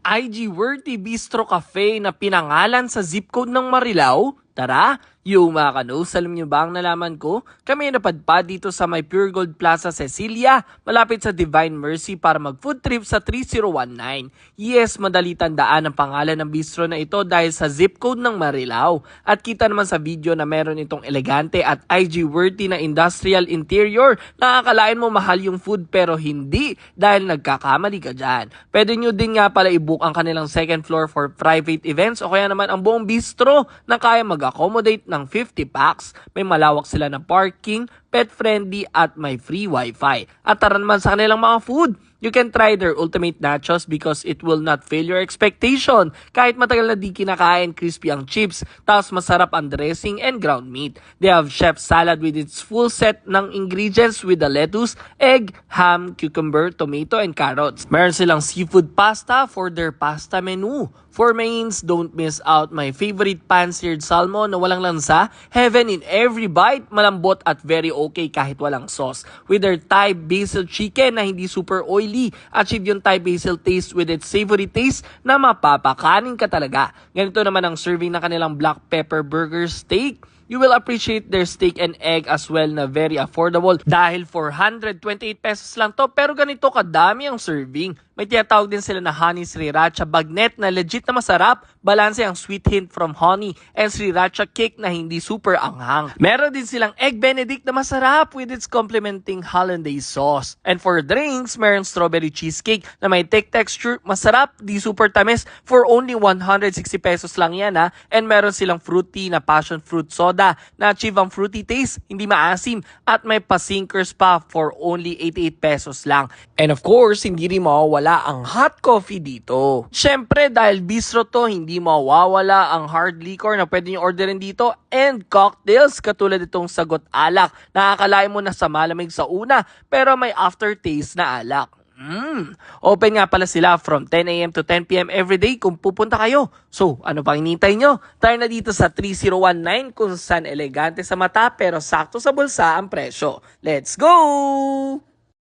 IG-worthy Bistro Cafe na pinangalan sa zip code ng Marilao? Tara, yung mga kanos, alam nyo ba ang nalaman ko? Kami ay napadpad dito sa may Pure Gold Plaza Cecilia, malapit sa Divine Mercy para mag-food trip sa 3019. Yes, madali tandaan ang pangalan ng bistro na ito dahil sa zip code ng Marilao. At kita naman sa video na meron itong elegante at IG-worthy na industrial interior. Nakakalain mo mahal yung food pero hindi dahil nagkakamali ka dyan. Pwede nyo din nga pala i-book ang kanilang second floor for private events o kaya naman ang buong bistro na kaya mag-accommodate ng 50 packs. May malawak sila na parking, pet-friendly at may free wifi. At tara naman sa kanilang mga food. You can try their ultimate nachos because it will not fail your expectation. Kahit matagal na di kinakain, crispy ang chips, tapos masarap ang dressing and ground meat. They have chef salad with its full set ng ingredients with the lettuce, egg, ham, cucumber, tomato, and carrots. Meron silang seafood pasta for their pasta menu. For mains, don't miss out my favorite pan-seared salmon na walang lansa, heaven in every bite, malambot at very okay kahit walang sauce. With their Thai basil chicken na hindi super oily, achieve yung Thai basil taste with its savory taste na mapapakanin ka talaga. Ganito naman ang serving ng kanilang black pepper burger steak. You will appreciate their steak and egg as well na very affordable dahil 428 pesos lang to pero ganito kadami ang serving. May tinatawag din sila na honey sriracha bagnet na legit na masarap. Balanse ang sweet hint from honey and sriracha cake na hindi super anghang. Meron din silang egg benedict na masarap with its complementing hollandaise sauce. And for drinks, meron strawberry cheesecake na may thick texture, masarap, di super tamis. For only 160 pesos lang yan ha. And meron silang fruity na passion fruit soda na achieve ang fruity taste, hindi maasim. At may pasinkers pa for only 88 pesos lang. And of course, hindi rin mawawala ang hot coffee dito. Syempre, dahil bistro to, hindi mawawala ang hard liquor na pwede nyo orderin dito and cocktails katulad itong sagot alak. Nakakalain mo na sa malamig sa una pero may aftertaste na alak. Open nga pala sila from 10 a.m. to 10 p.m. everyday kung pupunta kayo. So, ano pang hinihintay nyo? Tayo na dito sa 3019 kung saan elegante sa mata pero sakto sa bulsa ang presyo. Let's go!